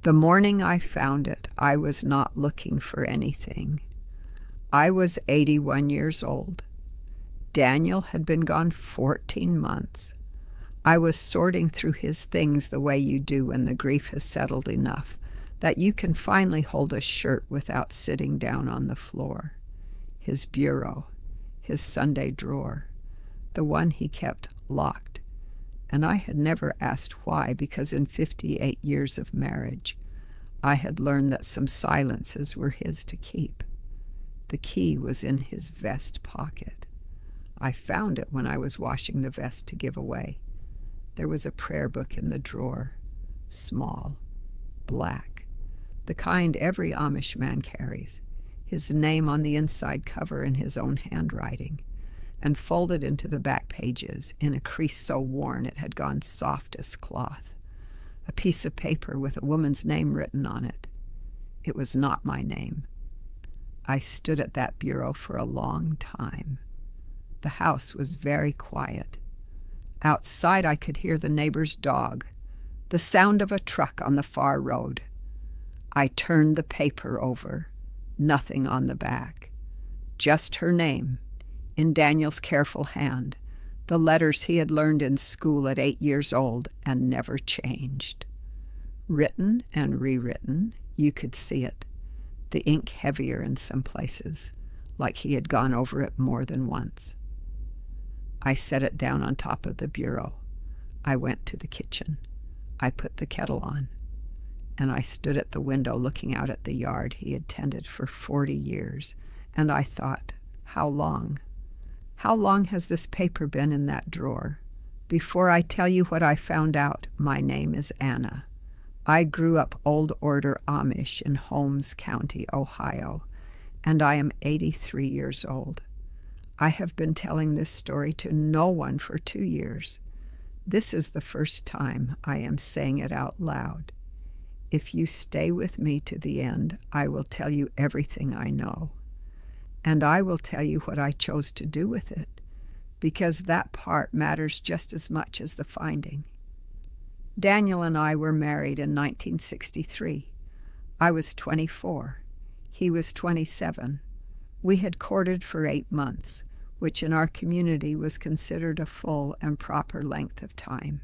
The morning I found it, I was not looking for anything. I was 81 years old. Daniel had been gone 14 months. I was sorting through his things the way you do when the grief has settled enough that you can finally hold a shirt without sitting down on the floor. His bureau, his Sunday drawer, the one he kept locked. And I had never asked why, because in 58 years of marriage, I had learned that some silences were his to keep. The key was in his vest pocket. I found it when I was washing the vest to give away. There was a prayer book in the drawer, small, black, the kind every Amish man carries, his name on the inside cover in his own handwriting, and folded into the back pages in a crease so worn it had gone soft as cloth. A piece of paper with a woman's name written on it. It was not my name. I stood at that bureau for a long time. The house was very quiet. Outside I could hear the neighbor's dog, the sound of a truck on the far road. I turned the paper over, nothing on the back. Just her name, in Daniel's careful hand, the letters he had learned in school at 8 years old and never changed. Written and rewritten, you could see it, the ink heavier in some places, like he had gone over it more than once. I set it down on top of the bureau. I went to the kitchen. I put the kettle on, and I stood at the window looking out at the yard he had tended for 40 years, and I thought, how long? How long has this paper been in that drawer? Before I tell you what I found out, my name is Anna. I grew up Old Order Amish in Holmes County, Ohio, and I am 83 years old. I have been telling this story to no one for 2 years. This is the first time I am saying it out loud. If you stay with me to the end, I will tell you everything I know. And I will tell you what I chose to do with it, because that part matters just as much as the finding. Daniel and I were married in 1963. I was 24. He was 27. We had courted for 8 months, which in our community was considered a full and proper length of time.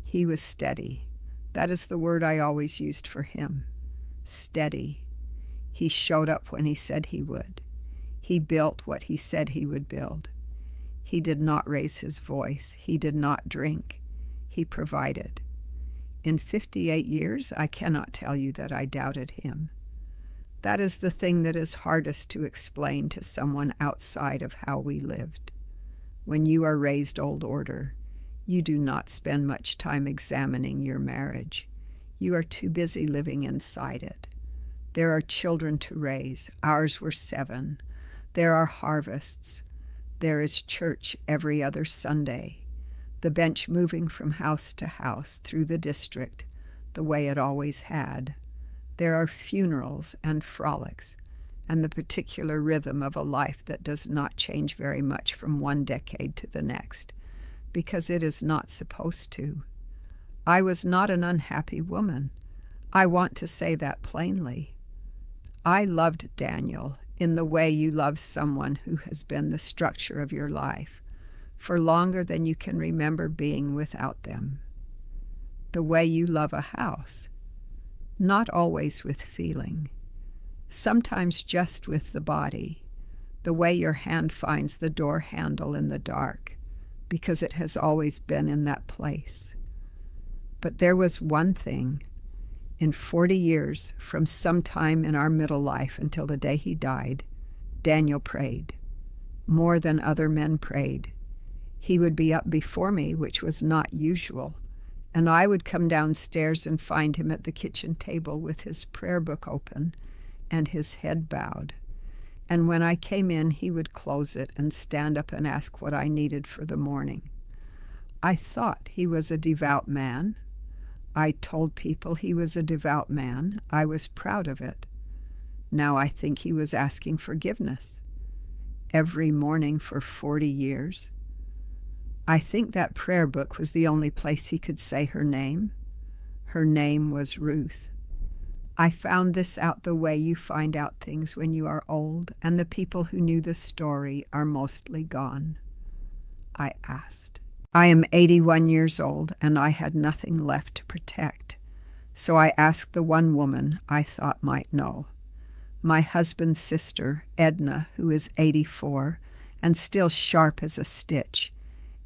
He was steady. That is the word I always used for him. Steady. He showed up when he said he would. He built what he said he would build. He did not raise his voice. He did not drink. He provided. In 58 years, I cannot tell you that I doubted him. That is the thing that is hardest to explain to someone outside of how we lived. When you are raised Old Order, you do not spend much time examining your marriage. You are too busy living inside it. There are children to raise. Ours were 7. There are harvests. There is church every other Sunday. The bench moving from house to house through the district, the way it always had. There are funerals and frolics, and the particular rhythm of a life that does not change very much from one decade to the next, because it is not supposed to. I was not an unhappy woman. I want to say that plainly. I loved Daniel in the way you love someone who has been the structure of your life for longer than you can remember being without them. The way you love a house, not always with feeling, sometimes just with the body, the way your hand finds the door handle in the dark, because it has always been in that place. But there was one thing. In 40 years, from some time in our middle life until the day he died, Daniel prayed, more than other men prayed. He would be up before me, which was not usual, and I would come downstairs and find him at the kitchen table with his prayer book open and his head bowed. And when I came in, he would close it and stand up and ask what I needed for the morning. I thought he was a devout man. I told people he was a devout man. I was proud of it. Now I think he was asking forgiveness. Every morning for 40 years. I think that prayer book was the only place he could say her name. Her name was Ruth. I found this out the way you find out things when you are old and the people who knew the story are mostly gone. I asked. I am 81 years old and I had nothing left to protect, so I asked the one woman I thought might know. My husband's sister, Edna, who is 84 and still sharp as a stitch,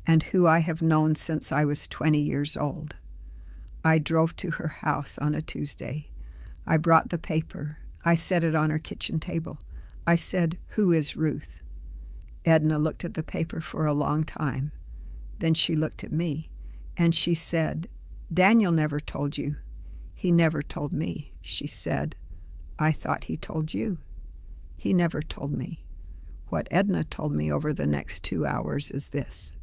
and who I have known since I was 20 years old. I drove to her house on a Tuesday. I brought the paper. I set it on her kitchen table. I said, "Who is Ruth?" Edna looked at the paper for a long time. Then she looked at me, and she said, "Daniel never told you." "He never told me," she said. "I thought he told you." "He never told me." What Edna told me over the next 2 hours is this.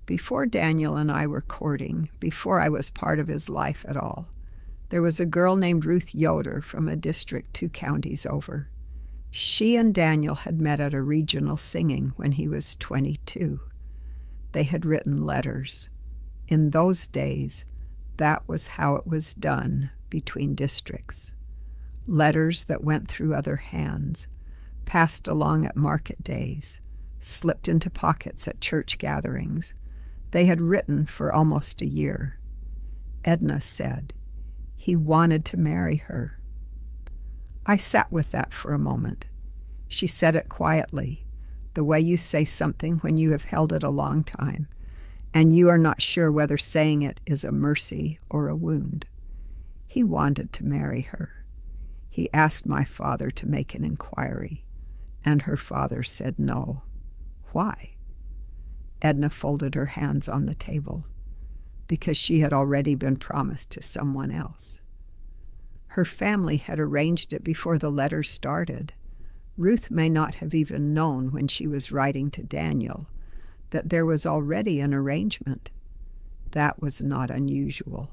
Before Daniel and I were courting, before I was part of his life at all, there was a girl named Ruth Yoder from a district 2 counties over. She and Daniel had met at a regional singing when he was 22. They had written letters. In those days, that was how it was done between districts. Letters that went through other hands, passed along at market days, slipped into pockets at church gatherings. They had written for almost a year. Edna said, he wanted to marry her. I sat with that for a moment. She said it quietly, the way you say something when you have held it a long time, and you are not sure whether saying it is a mercy or a wound. He wanted to marry her. He asked my father to make an inquiry, and her father said no. Why? Edna folded her hands on the table, because she had already been promised to someone else. Her family had arranged it before the letters started. Ruth may not have even known when she was writing to Daniel that there was already an arrangement. That was not unusual.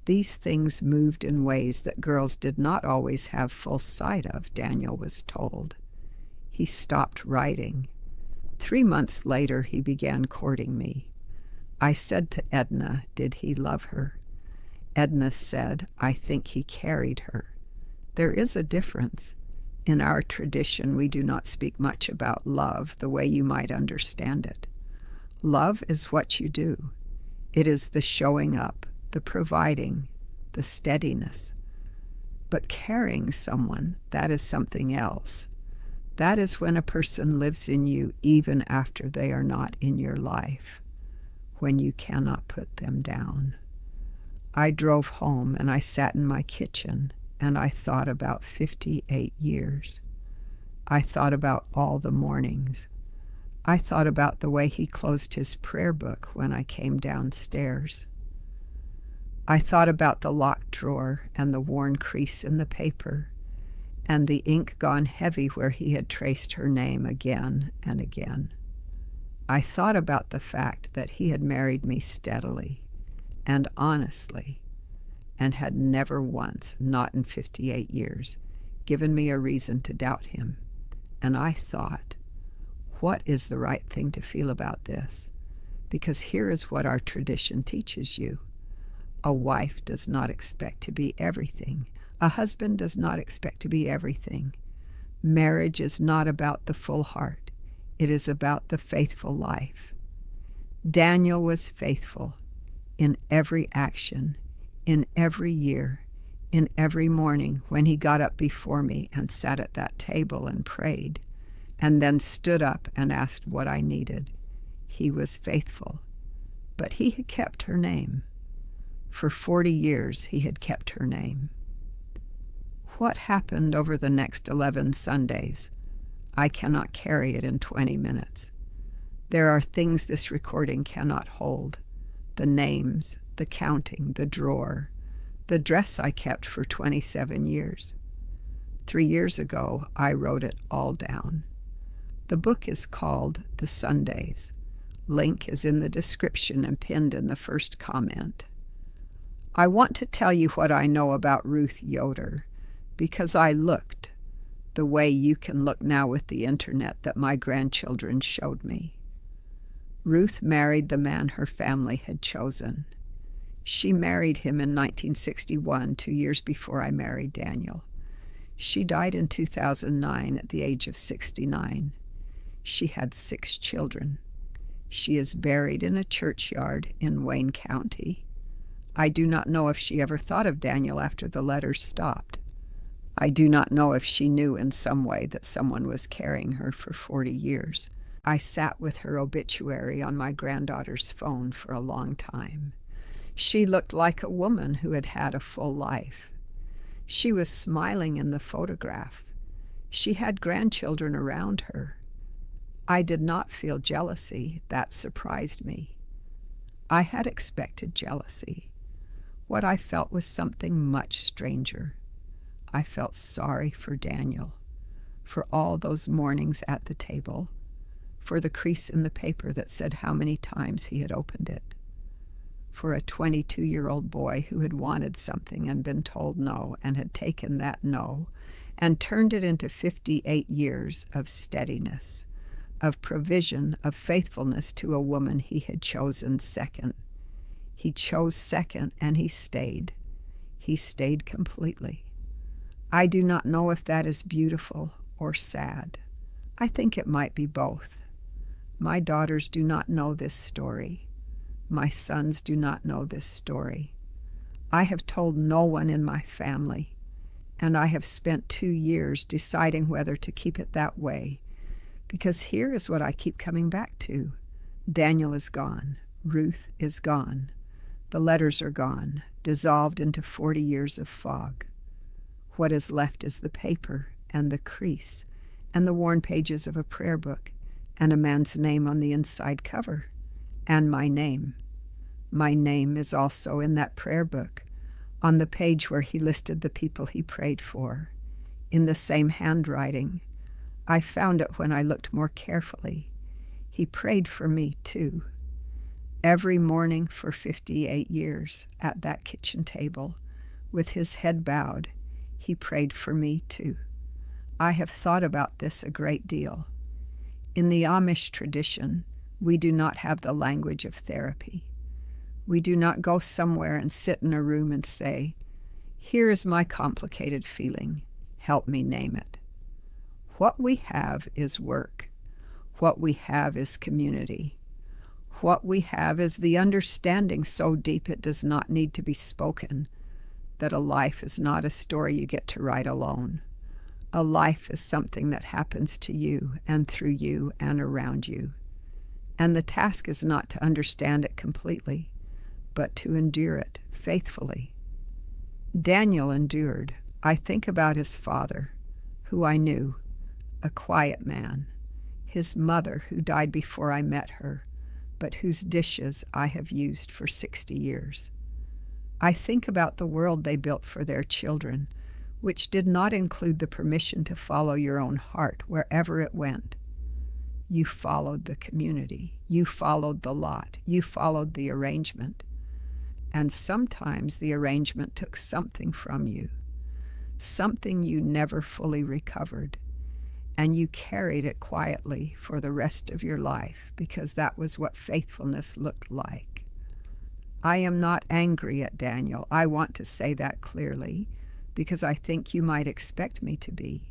These things moved in ways that girls did not always have full sight of, Daniel was told. He stopped writing. 3 months later, he began courting me. I said to Edna, did he love her? Edna said, I think he carried her. There is a difference. In our tradition, we do not speak much about love the way you might understand it. Love is what you do. It is the showing up, the providing, the steadiness. But carrying someone, that is something else. That is when a person lives in you even after they are not in your life, when you cannot put them down. I drove home and I sat in my kitchen and I thought about 58 years. I thought about all the mornings. I thought about the way he closed his prayer book when I came downstairs. I thought about the locked drawer and the worn crease in the paper and the ink gone heavy where he had traced her name again and again. I thought about the fact that he had married me steadily and honestly and had never once, not in 58 years, given me a reason to doubt him. And I thought, what is the right thing to feel about this? Because here is what our tradition teaches you. A wife does not expect to be everything. A husband does not expect to be everything. Marriage is not about the full heart. It is about the faithful life. Daniel was faithful in every action, in every year, in every morning when he got up before me and sat at that table and prayed, and then stood up and asked what I needed. He was faithful, but he had kept her name. For 40 years he had kept her name. What happened over the next 11 Sundays? I cannot carry it in 20 minutes. There are things this recording cannot hold. The names, the counting, the drawer, the dress I kept for 27 years. 3 years ago, I wrote it all down. The book is called The Sundays. Link is in the description and pinned in the first comment. I want to tell you what I know about Ruth Yoder, because I looked the way you can look now with the internet that my grandchildren showed me. Ruth married the man her family had chosen. She married him in 1961, 2 years before I married Daniel. She died in 2009 at the age of 69. She had 6 children. She is buried in a churchyard in Wayne County. I do not know if she ever thought of Daniel after the letters stopped. I do not know if she knew in some way that someone was carrying her for 40 years. I sat with her obituary on my granddaughter's phone for a long time. She looked like a woman who had had a full life. She was smiling in the photograph. She had grandchildren around her. I did not feel jealousy. That surprised me. I had expected jealousy. What I felt was something much stranger. I felt sorry for Daniel, for all those mornings at the table, for the crease in the paper that said how many times he had opened it, for a 22-year-old boy who had wanted something and been told no and had taken that no and turned it into 58 years of steadiness, of provision, of faithfulness to a woman he had chosen second. He chose second, and he stayed. He stayed completely. I do not know if that is beautiful or sad. I think it might be both. My daughters do not know this story. My sons do not know this story. I have told no one in my family, and I have spent 2 years deciding whether to keep it that way, because here is what I keep coming back to. Daniel is gone. Ruth is gone. The letters are gone, dissolved into 40 years of fog. What is left is the paper and the crease and the worn pages of a prayer book and a man's name on the inside cover, and my name. My name is also in that prayer book, on the page where he listed the people he prayed for, in the same handwriting. I found it when I looked more carefully. He prayed for me, too. Every morning for 58 years at that kitchen table, with his head bowed, he prayed for me, too. I have thought about this a great deal. In the Amish tradition, we do not have the language of therapy. We do not go somewhere and sit in a room and say, "Here is my complicated feeling. Help me name it." What we have is work. What we have is community. What we have is the understanding so deep it does not need to be spoken, that a life is not a story you get to write alone. A life is something that happens to you and through you and around you. And the task is not to understand it completely, but to endure it faithfully. Daniel endured. I think about his father, who I knew, a quiet man, his mother, who died before I met her, but whose dishes I have used for 60 years. I think about the world they built for their children, which did not include the permission to follow your own heart wherever it went. You followed the community. You followed the lot. You followed the arrangement. And sometimes the arrangement took something from you, something you never fully recovered, and you carried it quietly for the rest of your life because that was what faithfulness looked like. I am not angry at Daniel. I want to say that clearly because I think you might expect me to be.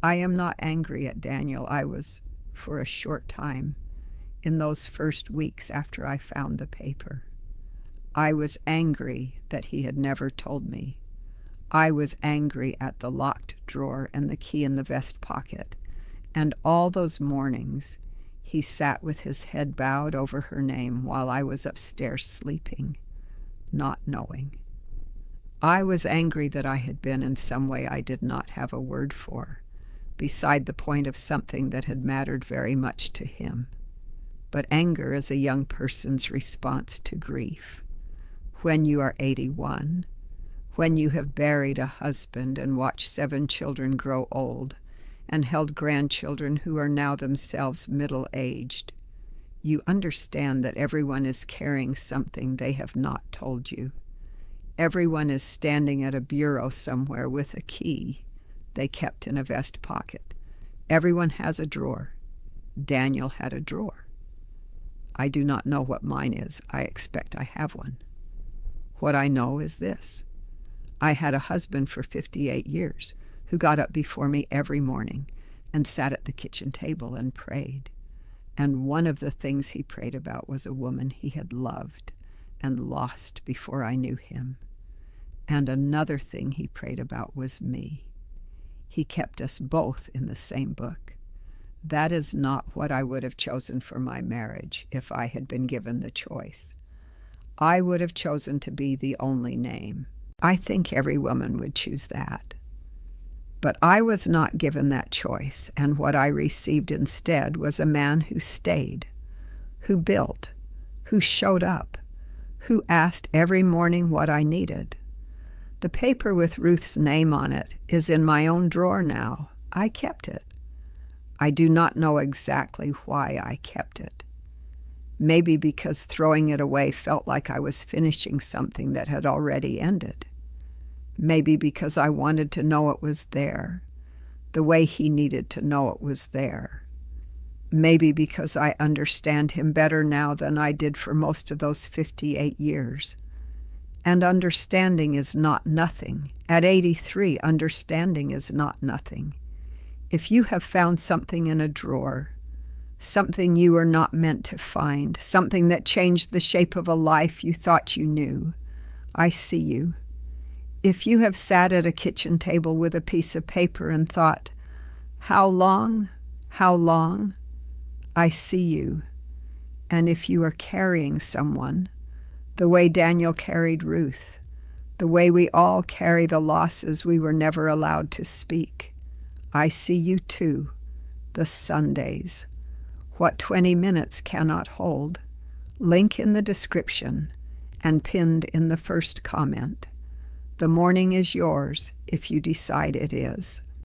I am not angry at Daniel. I was, for a short time, in those first weeks after I found the paper. I was angry that he had never told me. I was angry at the locked drawer and the key in the vest pocket, and all those mornings he sat with his head bowed over her name while I was upstairs sleeping, not knowing. I was angry that I had been in some way I did not have a word for, beside the point of something that had mattered very much to him. But anger is a young person's response to grief. When you are 81, when you have buried a husband and watched 7 children grow old and held grandchildren who are now themselves middle-aged, you understand that everyone is carrying something they have not told you. Everyone is standing at a bureau somewhere with a key they kept in a vest pocket. Everyone has a drawer. Daniel had a drawer. I do not know what mine is. I expect I have one. What I know is this. I had a husband for 58 years who got up before me every morning and sat at the kitchen table and prayed. And one of the things he prayed about was a woman he had loved and lost before I knew him. And another thing he prayed about was me. He kept us both in the same book. That is not what I would have chosen for my marriage if I had been given the choice. I would have chosen to be the only name. I think every woman would choose that. But I was not given that choice, and what I received instead was a man who stayed, who built, who showed up, who asked every morning what I needed. The paper with Ruth's name on it is in my own drawer now. I kept it. I do not know exactly why I kept it. Maybe because throwing it away felt like I was finishing something that had already ended. Maybe because I wanted to know it was there, the way he needed to know it was there. Maybe because I understand him better now than I did for most of those 58 years. And understanding is not nothing. At 83, understanding is not nothing. If you have found something in a drawer, something you were not meant to find, something that changed the shape of a life you thought you knew, I see you. If you have sat at a kitchen table with a piece of paper and thought, how long, how long, I see you. And if you are carrying someone, the way Daniel carried Ruth, the way we all carry the losses we were never allowed to speak, I see you too, the Sundays. What 20 minutes cannot hold. Link in the description and pinned in the first comment. The morning is yours if you decide it is.